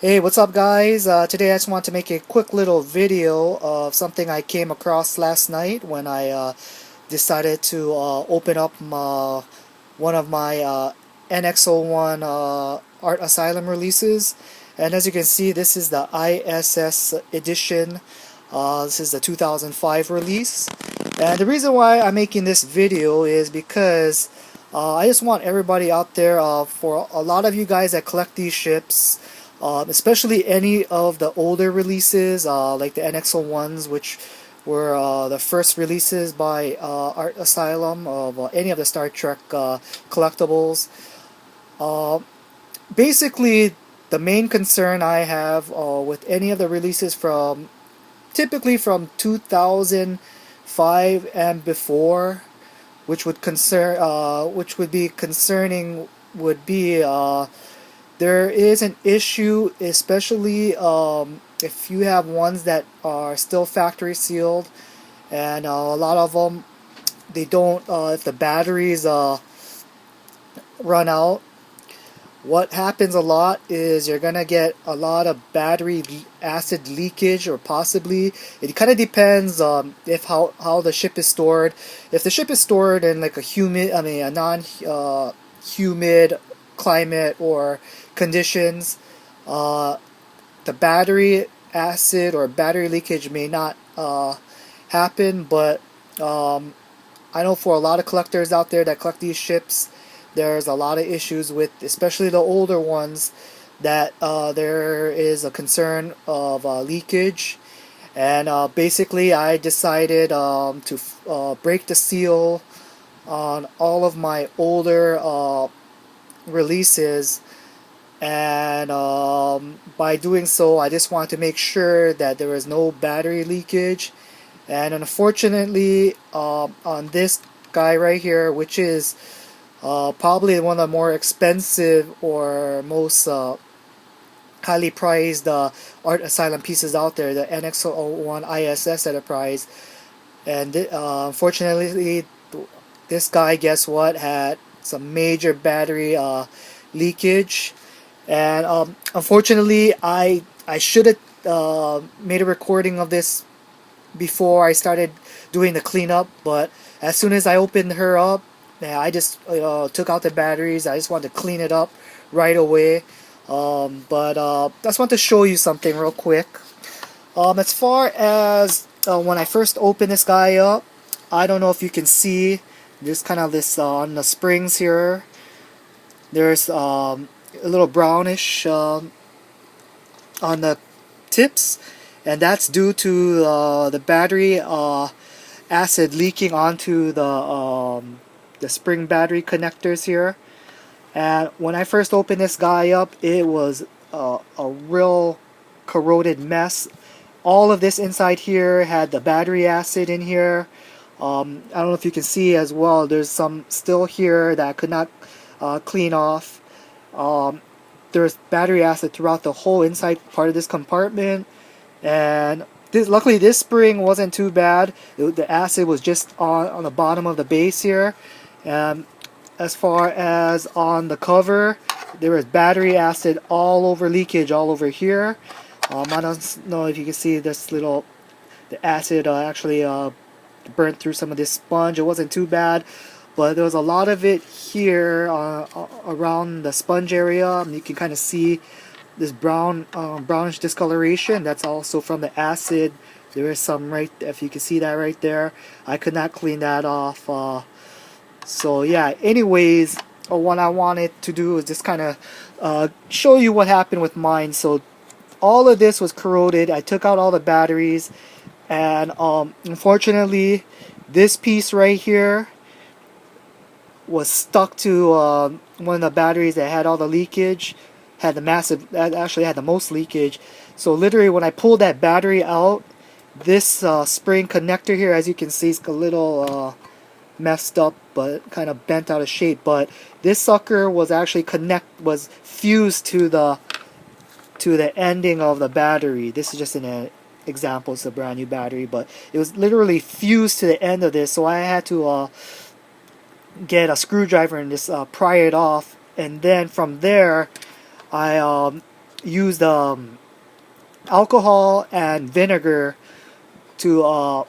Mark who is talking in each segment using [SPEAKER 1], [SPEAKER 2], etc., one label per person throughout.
[SPEAKER 1] Hey, what's up guys? Today I just want to make a quick little video of something I came across last night when I decided to open up one of my NX01 Art Asylum releases. And as you can see, this is the ISS edition. This is the 2005 release. And the reason why I'm making this video is because I just want everybody out there, for a lot of you guys that collect these ships, especially any of the older releases, like the NX01s, which were the first releases by Art Asylum of any of the Star Trek collectibles. Uh, Basically, the main concern I have with any of the releases from typically from 2005 and before, which would be concerning, would be there is an issue, especially if you have ones that are still factory sealed, and a lot of them, they don't, if the batteries run out, what happens a lot is you're gonna get a lot of battery acid leakage, or possibly, it kind of depends if how the ship is stored. If the ship is stored in like a non humid climate or conditions, the battery acid or battery leakage may not happen. But I know for a lot of collectors out there that collect these ships, there's a lot of issues with, especially the older ones, that there is a concern of leakage. And basically I decided to break the seal on all of my older releases, and by doing so I just wanted to make sure that there was no battery leakage. And unfortunately, on this guy right here, which is probably one of the more expensive or most highly prized Art Asylum pieces out there, the NX01 ISS Enterprise. And unfortunately, this guy, guess what, had some major battery leakage. And unfortunately, I should have made a recording of this before I started doing the cleanup, but as soon as I opened her up, yeah, I just took out the batteries. I just wanted to clean it up right away. But I just want to show you something real quick. As far as when I first opened this guy up, I don't know if you can see, there's kind of this on the springs here. There's a little brownish on the tips, and that's due to the battery acid leaking onto the spring battery connectors here. And when I first opened this guy up, it was a real corroded mess. All of this inside here had the battery acid in here. I don't know if you can see as well, there's some still here that I could not clean off. There's battery acid throughout the whole inside part of this compartment. And luckily this spring wasn't too bad. The acid was just on the bottom of the base here. And as far as on the cover, there was battery acid all over, leakage all over here. I don't know if you can see this little, the acid actually burnt through some of this sponge. It wasn't too bad, but there was a lot of it here around the sponge area. You can kind of see this brownish discoloration. That's also from the acid. There is some right, if you can see that right there. I could not clean that off. So yeah, anyways, what I wanted to do is just kind of show you what happened with mine. So all of this was corroded. I took out all the batteries, and unfortunately this piece right here was stuck to one of the batteries that had all the leakage, had the massive, that actually had the most leakage. So literally when I pulled that battery out, this spring connector here, as you can see, is a little messed up, but kind of bent out of shape. But this sucker was actually was fused to the ending of the battery. This is just an example. It's a brand new battery, but it was literally fused to the end of this. So I had to get a screwdriver and just pry it off, and then from there I used alcohol and vinegar to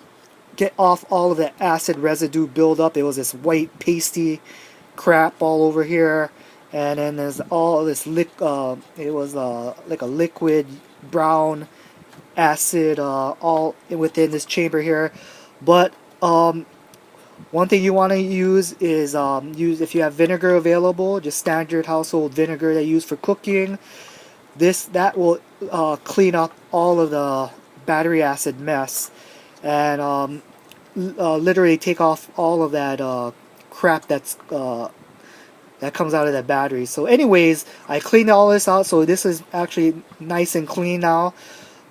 [SPEAKER 1] get off all of the acid residue buildup. It was this white pasty crap all over here, and then there's all this it was like a liquid brown acid all within this chamber here. But one thing you want to use is use, if you have vinegar available, just standard household vinegar they use for cooking. That will clean up all of the battery acid mess, and literally take off all of that crap that comes out of that battery. So anyways, I cleaned all this out, so this is actually nice and clean now.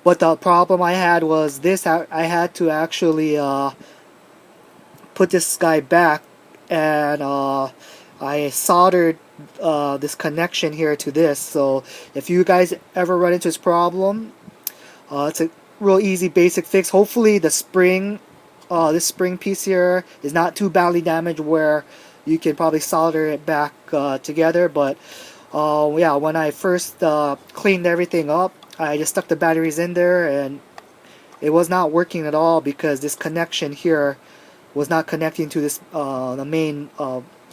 [SPEAKER 1] But the problem I had was this: I had to actually put this guy back, and I soldered this connection here to this. So if you guys ever run into this problem, it's a real easy basic fix. Hopefully the spring, this spring piece here is not too badly damaged where you can probably solder it back together. But yeah, when I first cleaned everything up, I just stuck the batteries in there, and it was not working at all because this connection here was not connecting to this the main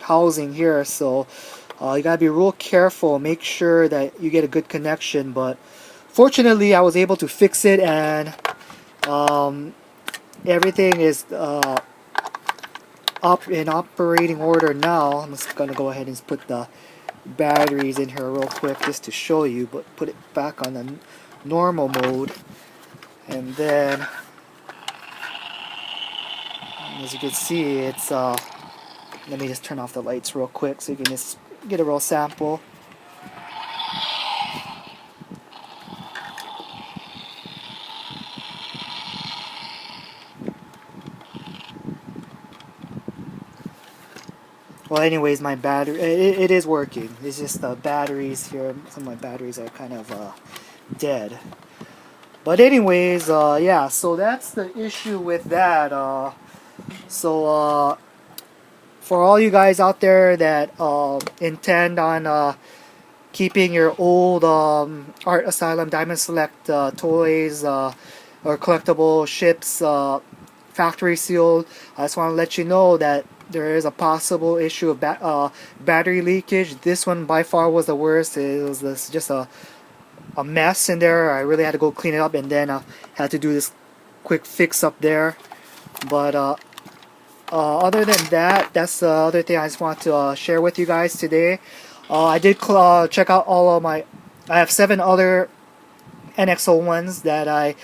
[SPEAKER 1] housing here. So you gotta be real careful, make sure that you get a good connection. But fortunately I was able to fix it, and everything is in operating order now. I'm just gonna go ahead and put the batteries in here real quick just to show you, but put it back on the normal mode, and then as you can see, it's let me just turn off the lights real quick so you can just get a real sample. Well, anyways, my battery, it is working. It's just the batteries here, some of my batteries are kind of dead. But anyways, yeah, so that's the issue with that. So for all you guys out there that intend on keeping your old Art Asylum Diamond Select toys or collectible ships factory sealed, I just want to let you know that there is a possible issue of battery leakage. This one by far was the worst. It was just a mess in there. I really had to go clean it up, and then had to do this quick fix up there. But other than that, that's the other thing I just want to share with you guys today. I did check out all of my... I have 7 other NX01s that I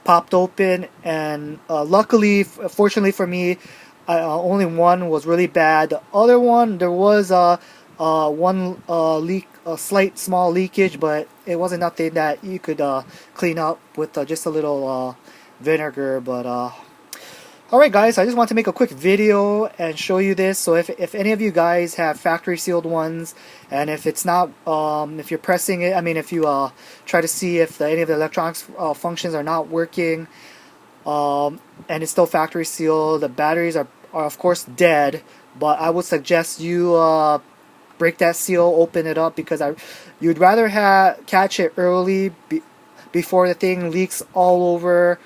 [SPEAKER 1] popped open, and luckily, fortunately for me, only one was really bad. The other one, there was one leak, a slight small leakage, but it wasn't nothing that you could clean up with just a little vinegar. But alright guys, I just want to make a quick video and show you this. So if any of you guys have factory sealed ones, and if it's not, if you're pressing it, I mean if you try to see if any of the electronics functions are not working, and it's still factory sealed, the batteries are of course dead, but I would suggest you break that seal, open it up, because you'd rather catch it early before the thing leaks all over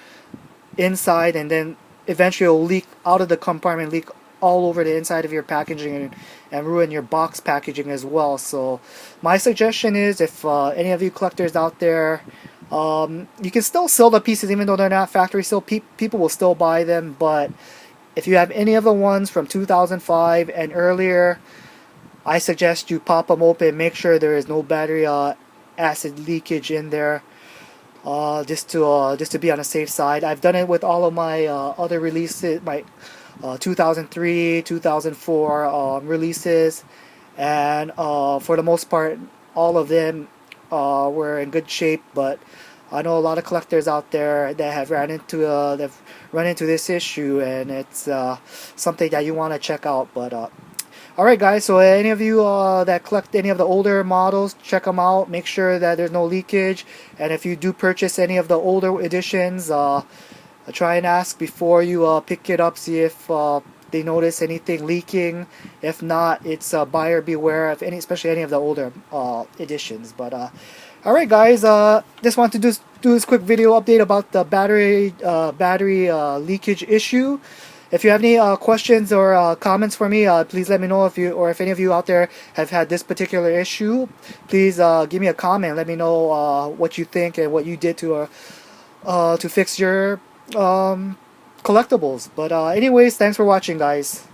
[SPEAKER 1] inside, and then eventually it'll leak out of the compartment, leak all over the inside of your packaging, and ruin your box packaging as well. So my suggestion is, if any of you collectors out there, you can still sell the pieces even though they're not factory sealed. People will still buy them, but if you have any of the ones from 2005 and earlier, I suggest you pop them open, make sure there is no battery acid leakage in there, just to be on the safe side. I've done it with all of my other releases, my 2003, 2004 releases, and for the most part, all of them were in good shape. But I know a lot of collectors out there that have run into this issue, and it's something that you want to check out. But alright guys, so any of you that collect any of the older models, check them out, make sure that there's no leakage. And if you do purchase any of the older editions, try and ask before you pick it up, see if they notice anything leaking. If not, it's buyer beware of any, especially any of the older editions. But all right, guys, just want to do this quick video update about the battery leakage issue. If you have any questions or comments for me, please let me know. If any of you out there have had this particular issue, please give me a comment. Let me know what you think and what you did to fix your collectibles. But anyways, thanks for watching, guys.